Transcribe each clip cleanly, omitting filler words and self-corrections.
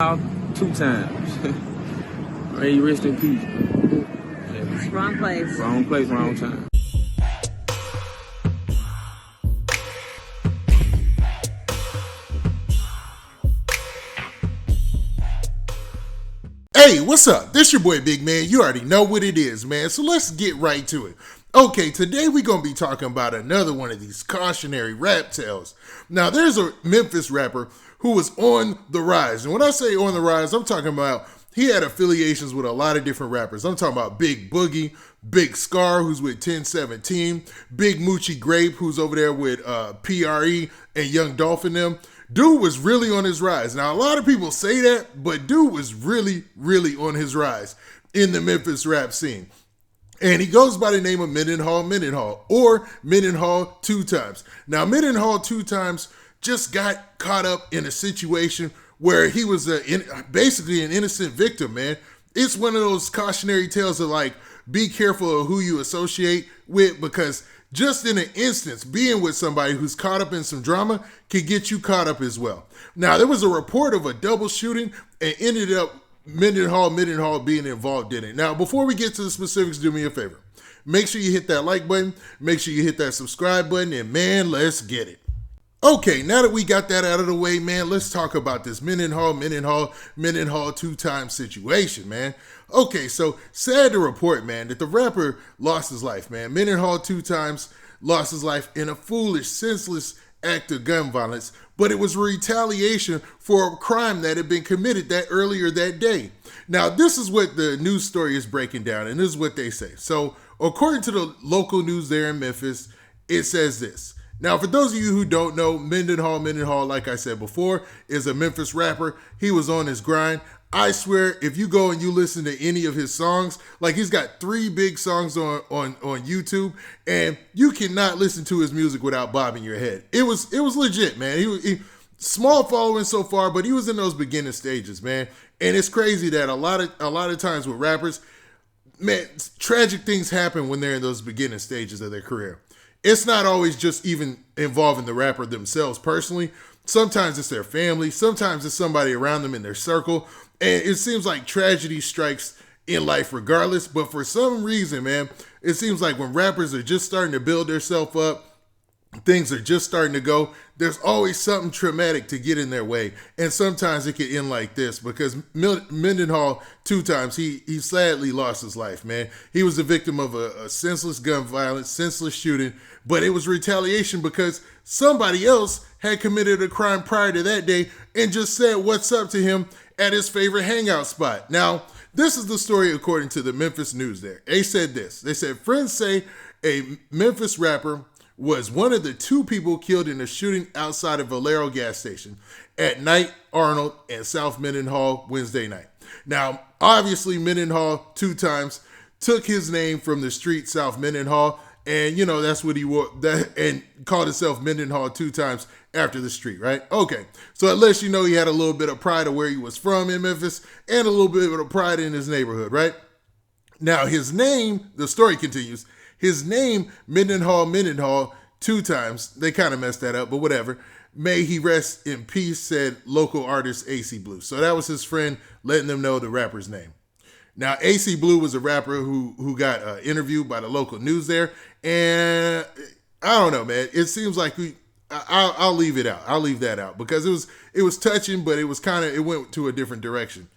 2 times. May you rest in peace. Wrong place. Wrong place, wrong time. Hey, what's up? This your boy Big Man. You already know what it is, man. So let's get right to it. Okay, today we're going to be talking about another one of these cautionary rap tales. Now, there's a Memphis rapper who was on the rise. And when I say on the rise, I'm talking about he had affiliations with a lot of different rappers. I'm talking about Big Boogie, Big Scar, who's with 1017, Big Moochie Grape, who's over there with PRE and Young Dolph and them. Dude was really on his rise. Now, a lot of people say that, but dude was really, really on his rise in the Memphis rap scene. And he goes by the name of Mendenhall Mendenhall, or Mendenhall 2 times. Now, Mendenhall 2 times just got caught up in a situation where he was basically an innocent victim, man. It's one of those cautionary tales of like, be careful of who you associate with, because just in an instance, being with somebody who's caught up in some drama can get you caught up as well. Now, there was a report of a double shooting and ended up Mendenhall being involved in it. Now, before we get to the specifics, do me a favor. Make sure you hit that like button. Make sure you hit that subscribe button. And man, let's get it. Okay, now that we got that out of the way, man, let's talk about this Mendenhall 2 times situation, man. Okay, so sad to report, man, that the rapper lost his life, man. Mendenhall 2 times lost his life in a foolish, senseless act of gun violence, but it was retaliation for a crime that had been committed earlier that day. Now, this is what the news story is breaking down, and this is what they say. So, according to the local news there in Memphis, it says this. Now, for those of you who don't know, Mendenhall, like I said before, is a Memphis rapper. He was on his grind. I swear, if you go and you listen to any of his songs, like he's got 3 big songs on YouTube, and you cannot listen to his music without bobbing your head. It was legit, man. He small following so far, but he was in those beginning stages, man. And it's crazy that a lot of times with rappers, man, tragic things happen when they're in those beginning stages of their career. It's not always just even involving the rapper themselves personally. Sometimes it's their family. Sometimes it's somebody around them in their circle. And it seems like tragedy strikes in life regardless. But for some reason, man, it seems like when rappers are just starting to build themselves up, things are just starting to go, there's always something traumatic to get in their way. And sometimes it can end like this, because Mendenhall 2 times, he sadly lost his life, man. He was the victim of a senseless gun violence, senseless shooting, but it was retaliation because somebody else had committed a crime prior to that day and just said what's up to him at his favorite hangout spot. Now, this is the story according to the Memphis News there. They said this. They said, friends say a Memphis rapper was one of the 2 people killed in a shooting outside of Valero gas station at Night Arnold and South Mendenhall Wednesday night. Now, obviously, Mendenhall 2 times took his name from the street South Mendenhall, and you know that's what he wore, and called himself Mendenhall 2 times after the street, right? Okay, so it lets you know he had a little bit of pride of where he was from in Memphis and a little bit of pride in his neighborhood, right? Now, his name, the story continues. His name, Mendenhall 2 times, they kind of messed that up, but whatever. May he rest in peace, said local artist AC Blue. So that was his friend letting them know the rapper's name. Now, AC Blue was a rapper who got interviewed by the local news there, and I don't know, man. It seems like I'll leave it out. I'll leave that out because it was touching, but it went to a different direction.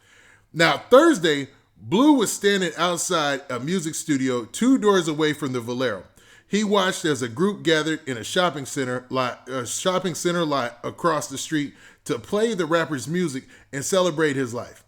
Now, Thursday, Blue was standing outside a music studio 2 doors away from the Valero. He watched as a group gathered in a shopping center lot across the street to play the rapper's music and celebrate his life.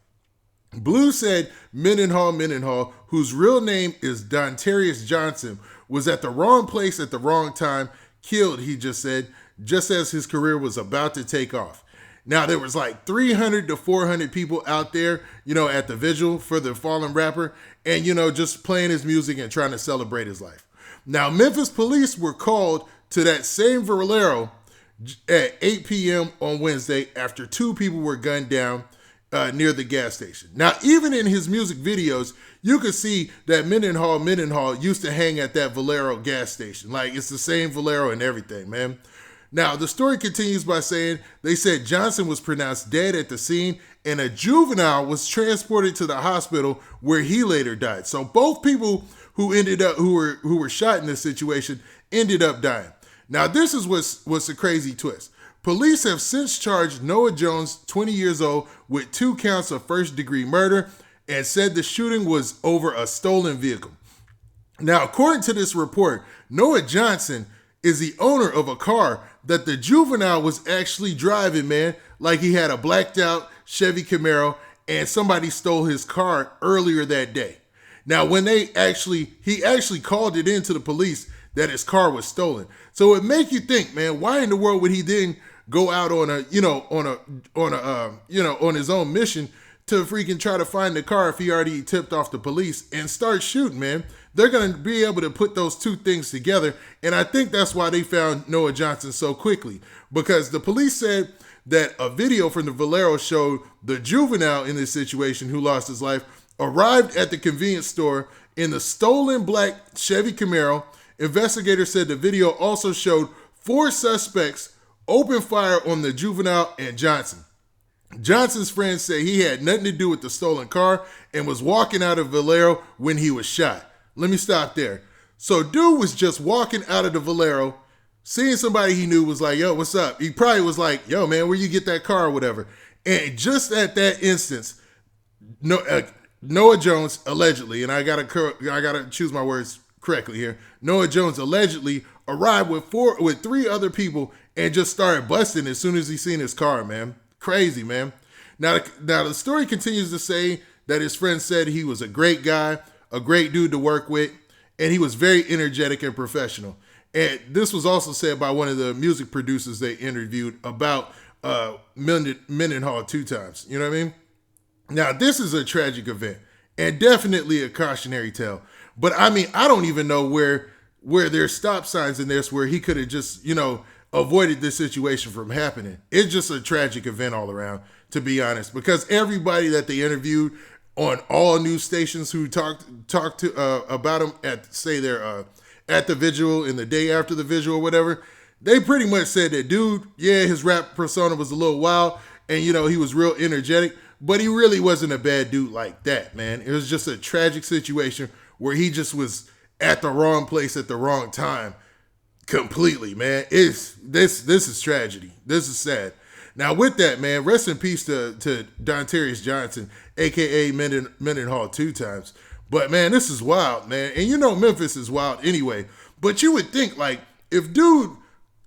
Blue said Mendenhall, whose real name is Dontarius Johnson, was at the wrong place at the wrong time, killed, he just said, just as his career was about to take off. Now, there was like 300 to 400 people out there, at the vigil for the fallen rapper and, just playing his music and trying to celebrate his life. Now, Memphis police were called to that same Valero at 8 p.m. on Wednesday after 2 people were gunned down near the gas station. Now, even in his music videos, you could see that Mendenhall used to hang at that Valero gas station. Like, it's the same Valero and everything, man. Now, the story continues by saying they said Johnson was pronounced dead at the scene and a juvenile was transported to the hospital where he later died. So both people who were shot in this situation ended up dying. Now, this is what's a crazy twist. Police have since charged Noah Jones, 20 years old, with 2 counts of first-degree murder and said the shooting was over a stolen vehicle. Now, according to this report, Noah Johnson is the owner of a car that the juvenile was actually driving, man, like he had a blacked out Chevy Camaro and somebody stole his car earlier that day. Now, when he actually called it in to the police that his car was stolen. So it make you think, man, why in the world would he then go out on his own mission to freaking try to find the car if he already tipped off the police and start shooting, man? They're going to be able to put those two things together. And I think that's why they found Noah Johnson so quickly, because the police said that a video from the Valero showed the juvenile in this situation who lost his life arrived at the convenience store in the stolen black Chevy Camaro. Investigators said the video also showed 4 suspects open fire on the juvenile and Johnson. Johnson's friends say he had nothing to do with the stolen car and was walking out of Valero when he was shot. Let me stop there. So dude was just walking out of the Valero, seeing somebody he knew, was like, yo, what's up? He probably was like, yo, man, where you get that car or whatever. And just at that instance, Noah Jones allegedly, and I gotta choose my words correctly here, Noah Jones allegedly arrived with 3 other people and just started busting as soon as he seen his car, man. Crazy, man. Now the story continues to say that his friend said he was a great guy, a great dude to work with, and he was very energetic and professional. And this was also said by one of the music producers they interviewed about Mendenhall 2 times. You know what I mean? Now, this is a tragic event and definitely a cautionary tale. But I mean, I don't even know where there's stop signs in this where he could have just, avoided this situation from happening. It's just a tragic event all around, to be honest, because everybody that they interviewed on all news stations who talked to about him at the vigil and the day after the vigil or whatever, they pretty much said that dude, yeah, his rap persona was a little wild and he was real energetic, but he really wasn't a bad dude like that, man. It was just a tragic situation where he just was at the wrong place at the wrong time. Completely, man. This is tragedy. This is sad. Now, with that, man, rest in peace to Dontarius Johnson, a.k.a. Mendenhall 2 times. But, man, this is wild, man. And Memphis is wild anyway. But you would think, like, if dude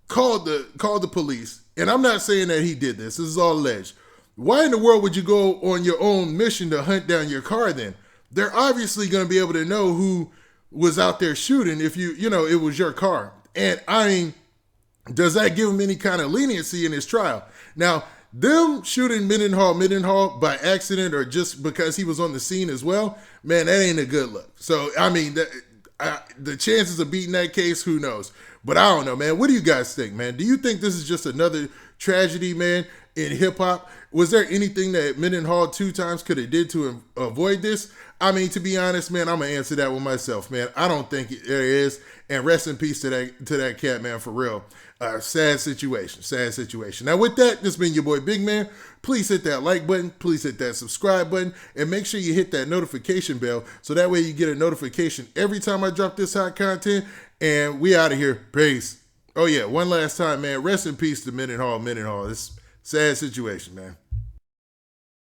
called the police, and I'm not saying that he did this. This is all alleged. Why in the world would you go on your own mission to hunt down your car then? They're obviously going to be able to know who was out there shooting if it was your car. And I mean, does that give him any kind of leniency in his trial? Now, them shooting Mendenhall by accident or just because he was on the scene as well, man, that ain't a good look. So, I mean, the chances of beating that case, who knows? But I don't know, man. What do you guys think, man? Do you think this is just another tragedy, man, in hip-hop? Was there anything that Mendenhall 2 times could have did to avoid this? I mean, to be honest, man, I'm going to answer that with myself, man. I don't think there is. And rest in peace to that cat, man, for real. Sad situation. Now, with that, this has been your boy Big Man. Please hit that like button. Please hit that subscribe button. And make sure you hit that notification bell so that way you get a notification every time I drop this hot content. And we out of here. Peace. Oh, yeah, one last time, man. Rest in peace to Mendenhall. It's a sad situation, man.